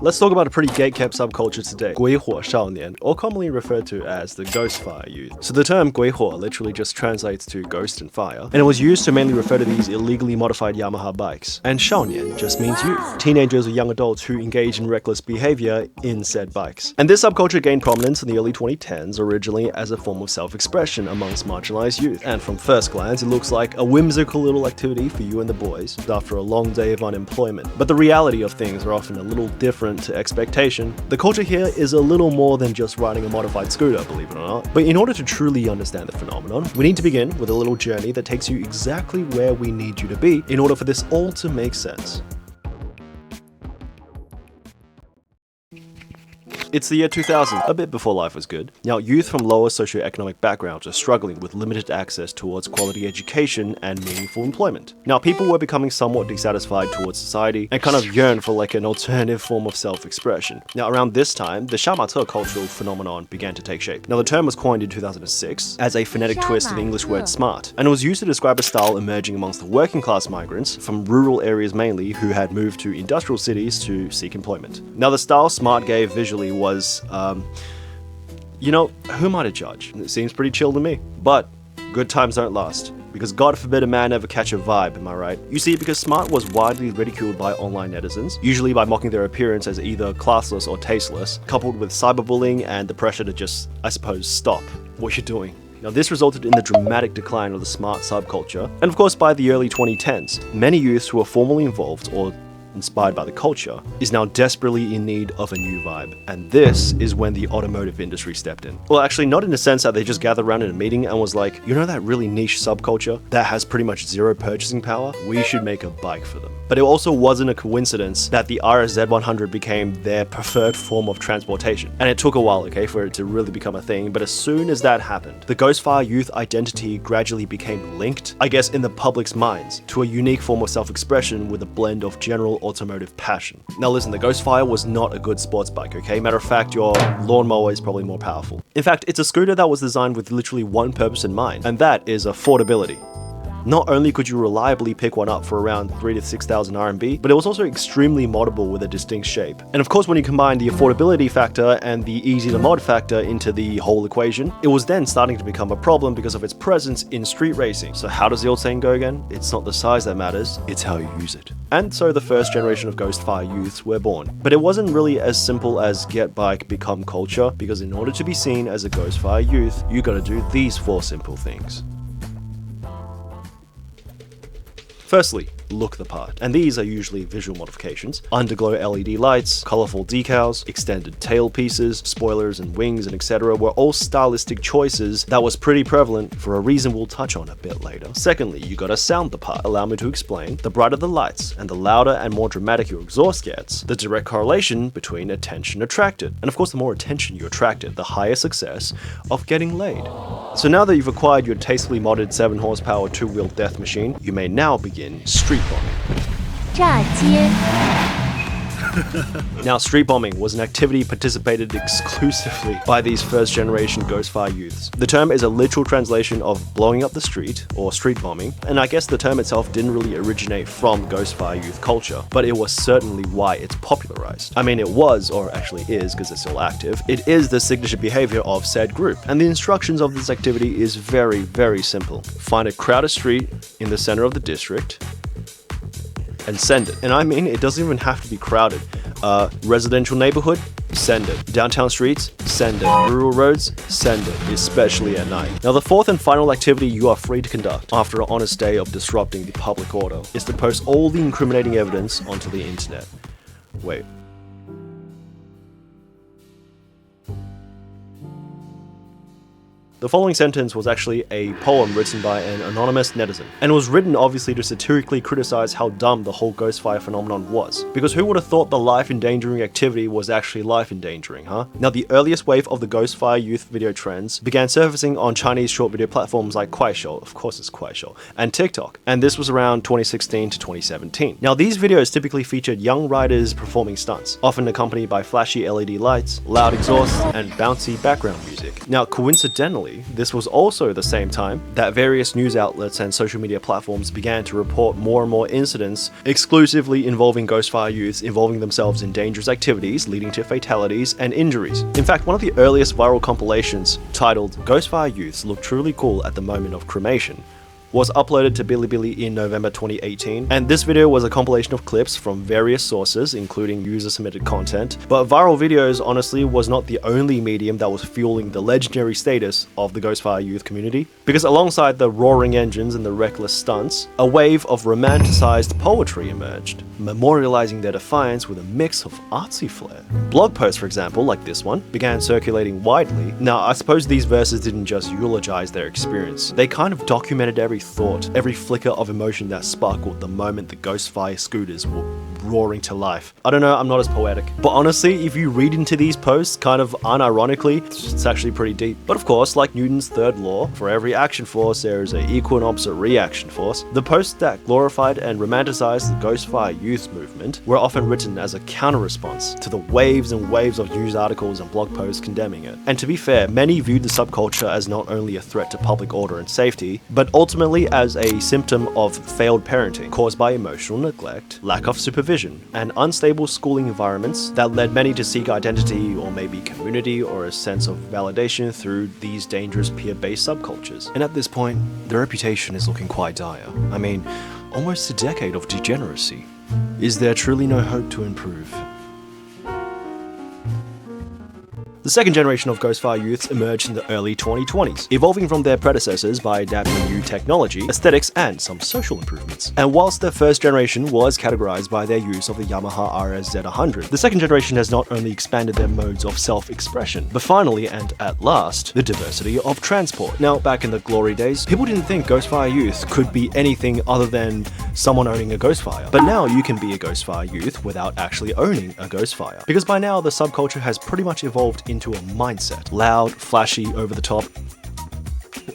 Let's talk about a pretty gatekept subculture today, Gui Huo Shao Nian, or commonly referred to as the Ghostfire youth. So the term Gui Huo literally just translates to ghost and fire, and it was used to mainly refer to these illegally modified Yamaha bikes. And Shao Nian just means youth, teenagers or young adults who engage in reckless behavior in said bikes. And this subculture gained prominence in the early 2010s, originally as a form of self-expression amongst marginalized youth. And from first glance, it looks like a whimsical little activity for you and the boys after a long day of unemployment. But the reality of things are often a little different to expectation. The culture here is a little more than just riding a modified scooter, believe it or not. But in order to truly understand the phenomenon, we need to begin with a little journey that takes you exactly where we need you to be in order for this all to make sense. It's the year 2000, a bit before life was good. Now, youth from lower socioeconomic backgrounds are struggling with limited access towards quality education and meaningful employment. Now, people were becoming somewhat dissatisfied towards society and kind of yearned for like an alternative form of self-expression. Now, around this time, the Sha Ma Te cultural phenomenon began to take shape. Now, the term was coined in 2006 as a phonetic twist of the English word smart, and it was used to describe a style emerging amongst the working class migrants from rural areas mainly who had moved to industrial cities to seek employment. Now, the style smart gave visually was, you know, who am I to judge? It seems pretty chill to me. But good times don't last, because God forbid a man ever catch a vibe, am I right? You see, because smart was widely ridiculed by online netizens, usually by mocking their appearance as either classless or tasteless, coupled with cyberbullying and the pressure to just, I suppose, stop what you're doing. Now, this resulted in the dramatic decline of the smart subculture, and of course by the early 2010s, many youths who were formerly involved or inspired by the culture is now desperately in need of a new vibe, and this is when the automotive industry stepped in. Well, actually not in the sense that they just gathered around in a meeting and was like, you know that really niche subculture that has pretty much zero purchasing power? We should make a bike for them. But it also wasn't a coincidence that the RSZ100 became their preferred form of transportation. And it took a while, okay, for it to really become a thing, but as soon as that happened, the Ghostfire youth identity gradually became linked, I guess in the public's minds, to a unique form of self-expression with a blend of general automotive passion. Now listen, the Ghostfire was not a good sports bike, okay? Matter of fact, your lawnmower is probably more powerful. In fact, it's a scooter that was designed with literally one purpose in mind, and that is affordability. Not only could you reliably pick one up for around 3,000 to 6,000 RMB, but it was also extremely moddable with a distinct shape. And of course, when you combine the affordability factor and the easy to mod factor into the whole equation, it was then starting to become a problem because of its presence in street racing. So how does the old saying go again? It's not the size that matters, it's how you use it. And so the first generation of Ghostfire youths were born. But it wasn't really as simple as get bike, become culture, because in order to be seen as a Ghostfire youth, you gotta do these 4 simple things. Firstly, look the part. And these are usually visual modifications. Underglow LED lights, colorful decals, extended tail pieces, spoilers and wings and etc. were all stylistic choices that was pretty prevalent for a reason we'll touch on a bit later. Secondly, you gotta sound the part. Allow me to explain. The brighter the lights and the louder and more dramatic your exhaust gets, the direct correlation between attention attracted. And of course, the more attention you attracted, the higher success of getting laid. So now that you've acquired your tastefully modded 7 horsepower 2-wheel death machine, you may now begin street bombing. 炸街 Now, street bombing was an activity participated exclusively by these first generation Ghostfire youths. The term is a literal translation of blowing up the street, or street bombing, and I guess the term itself didn't really originate from Ghostfire youth culture, but it was certainly why it's popularized. I mean, it was, or actually is, because it's still active, it is the signature behavior of said group, and the instructions of this activity is very, very simple. Find a crowded street in the center of the district, and send it. And I mean, it doesn't even have to be crowded. Residential neighborhood, send it. Downtown streets, send it. Rural roads, send it, especially at night. Now, the 4th and final activity you are free to conduct after an honest day of disrupting the public order is to post all the incriminating evidence onto the internet. Wait. The following sentence was actually a poem written by an anonymous netizen, and it was written obviously to satirically criticize how dumb the whole Ghostfire phenomenon was. Because who would have thought the life-endangering activity was actually life-endangering, huh? Now, the earliest wave of the Ghostfire youth video trends began surfacing on Chinese short video platforms like Gui Huo Shao, of course it's Gui Huo Shao, and TikTok, and this was around 2016 to 2017. Now, these videos typically featured young riders performing stunts, often accompanied by flashy LED lights, loud exhausts, and bouncy background music. Now, coincidentally, Ironically, this was also the same time that various news outlets and social media platforms began to report more and more incidents exclusively involving Ghostfire youths involving themselves in dangerous activities leading to fatalities and injuries. In fact, one of the earliest viral compilations, titled "Ghostfire Youths Look Truly Cool at the Moment of Cremation," was uploaded to Bilibili in November 2018, and this video was a compilation of clips from various sources, including user-submitted content. But viral videos, honestly, was not the only medium that was fueling the legendary status of the Ghostfire youth community, because alongside the roaring engines and the reckless stunts, a wave of romanticized poetry emerged, memorializing their defiance with a mix of artsy flair. Blog posts, for example, like this one, began circulating widely. Now, I suppose these verses didn't just eulogize their experience, they kind of documented every thought, every flicker of emotion that sparkled the moment the Ghostfire scooters were roaring to life. I don't know, I'm not as poetic. But honestly, if you read into these posts, kind of unironically, it's actually pretty deep. But of course, like Newton's third law, for every action force there is an equal and opposite reaction force. The posts that glorified and romanticized the Ghostfire youth movement were often written as a counter-response to the waves and waves of news articles and blog posts condemning it. And to be fair, many viewed the subculture as not only a threat to public order and safety, but ultimately as a symptom of failed parenting caused by emotional neglect, lack of supervision, and unstable schooling environments that led many to seek identity or maybe community or a sense of validation through these dangerous peer-based subcultures. And at this point, the reputation is looking quite dire. I mean, almost a decade of degeneracy. Is there truly no hope to improve? The second generation of Ghostfire youths emerged in the early 2020s, evolving from their predecessors by adapting new technology, aesthetics, and some social improvements. And whilst the first generation was categorized by their use of the Yamaha RSZ100, the second generation has not only expanded their modes of self-expression, but finally, and at last, the diversity of transport. Now, back in the glory days, people didn't think Ghostfire youth could be anything other than someone owning a Ghostfire. But now you can be a Ghostfire youth without actually owning a Ghostfire. Because by now, the subculture has pretty much evolved into a mindset. Loud, flashy, over the top.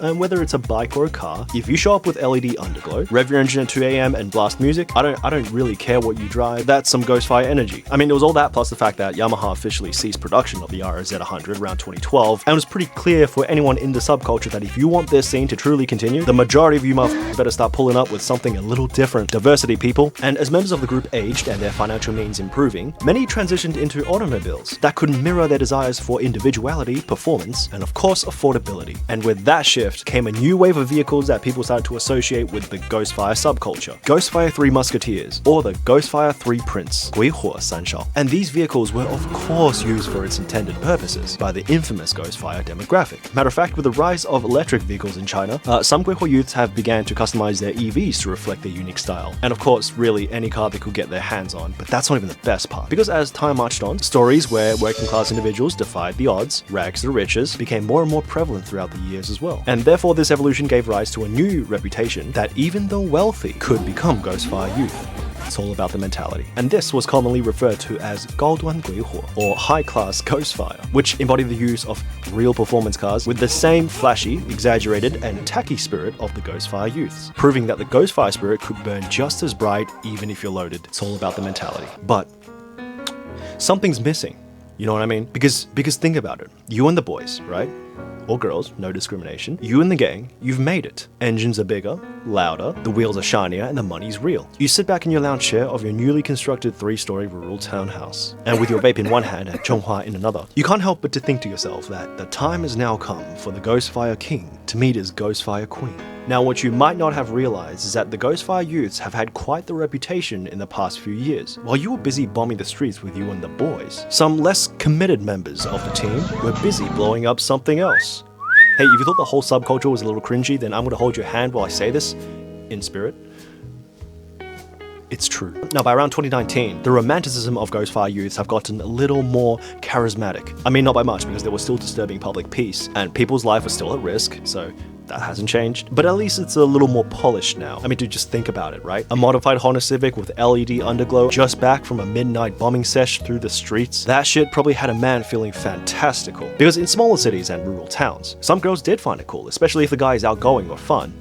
And whether it's a bike or a car, if you show up with LED underglow, rev your engine at 2 AM and blast music, I don't really care what you drive, that's some Ghostfire energy. I mean, it was all that plus the fact that Yamaha officially ceased production of the RSZ100 around 2012, and it was pretty clear for anyone in the subculture that if you want this scene to truly continue, the majority of you motherfuckers better start pulling up with something a little different. Diversity, people. And as members of the group aged and their financial means improving, many transitioned into automobiles that could mirror their desires for individuality, performance, and of course, affordability. And with that shift came a new wave of vehicles that people started to associate with the Ghostfire subculture. Ghostfire 3 Musketeers, or the Ghostfire 3 Prince, Gui Huo Shao. And these vehicles were of course used for its intended purposes by the infamous Ghostfire demographic. Matter of fact, with the rise of electric vehicles in China, some Gui Huo youths have began to customize their EVs to reflect their unique style. And of course, really any car they could get their hands on, but that's not even the best part. Because as time marched on, stories where working class individuals defied the odds, rags to riches, became more and more prevalent throughout the years as well. And therefore this evolution gave rise to a new reputation that even the wealthy could become Ghostfire youth. It's all about the mentality. And this was commonly referred to as 高端鬼火, or high-class Ghostfire, which embodied the use of real performance cars with the same flashy, exaggerated, and tacky spirit of the Ghostfire youths, proving that the Ghostfire spirit could burn just as bright even if you're loaded. It's all about the mentality. But something's missing. You know what I mean? Because think about it. You and the boys, right? Or girls, no discrimination. You and the gang, you've made it. Engines are bigger, louder, the wheels are shinier, and the money's real. You sit back in your lounge chair of your newly constructed 3-story rural townhouse, and with your vape in one hand and Zhonghua in another, you can't help but to think to yourself that the time has now come for the Ghostfire King to meet his Ghostfire Queen. Now, what you might not have realized is that the Ghostfire youths have had quite the reputation in the past few years. While you were busy bombing the streets with you and the boys, some less committed members of the team were busy blowing up something else. Hey, if you thought the whole subculture was a little cringy, then I'm gonna hold your hand while I say this, in spirit. It's true. Now, by around 2019, the romanticism of Ghostfire youths have gotten a little more charismatic. I mean, not by much, because there was still disturbing public peace, and people's life was still at risk, so that hasn't changed. But at least it's a little more polished now. I mean, dude, just think about it, right? A modified Honda Civic with LED underglow, just back from a midnight bombing sesh through the streets. That shit probably had a man feeling fantastical. Because in smaller cities and rural towns, some girls did find it cool, especially if the guy is outgoing or fun.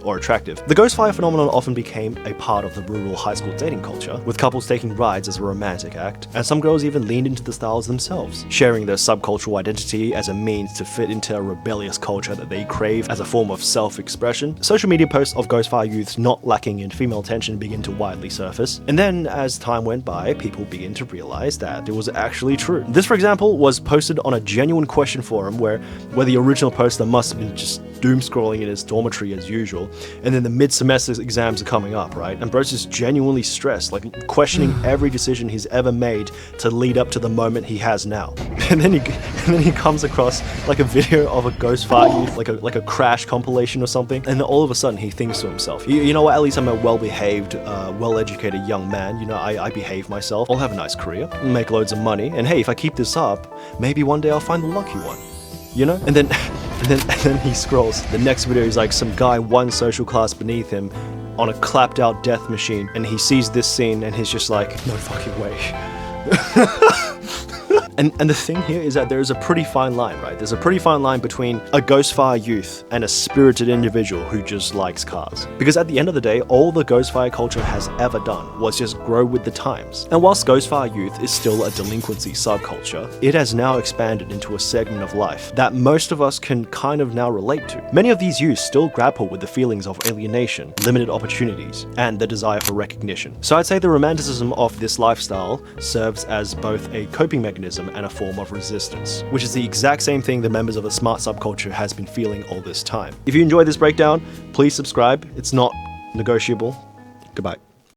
or attractive. The Ghostfire phenomenon often became a part of the rural high school dating culture, with couples taking rides as a romantic act, and some girls even leaned into the styles themselves, sharing their subcultural identity as a means to fit into a rebellious culture that they crave as a form of self-expression. Social media posts of Ghostfire youths not lacking in female attention begin to widely surface, and then as time went by, people begin to realize that it was actually true. This, for example, was posted on a genuine question forum where the original poster must have been just doom scrolling in his dormitory as usual, and then the mid-semester exams are coming up, right? And bro's just genuinely stressed, like questioning every decision he's ever made to lead up to the moment he has now. And then he comes across like a video of a Ghostfire youth, like a crash compilation or something, and then all of a sudden he thinks to himself, you know what, at least I'm a well-behaved, well-educated young man, you know, I behave myself, I'll have a nice career, make loads of money, and hey, if I keep this up, maybe one day I'll find the lucky one, you know? And then he scrolls. The next video is like some guy one social class beneath him on a clapped out death machine, and he sees this scene and he's just like, no fucking way. And the thing here is that there is a pretty fine line, right? There's a pretty fine line between a Ghostfire youth and a spirited individual who just likes cars. Because at the end of the day, all the Ghostfire culture has ever done was just grow with the times. And whilst Ghostfire youth is still a delinquency subculture, it has now expanded into a segment of life that most of us can kind of now relate to. Many of these youths still grapple with the feelings of alienation, limited opportunities, and the desire for recognition. So I'd say the romanticism of this lifestyle serves as both a coping mechanism and a form of resistance, which is the exact same thing the members of the smart subculture has been feeling all this time. If you enjoyed this breakdown, please subscribe. It's not negotiable. Goodbye.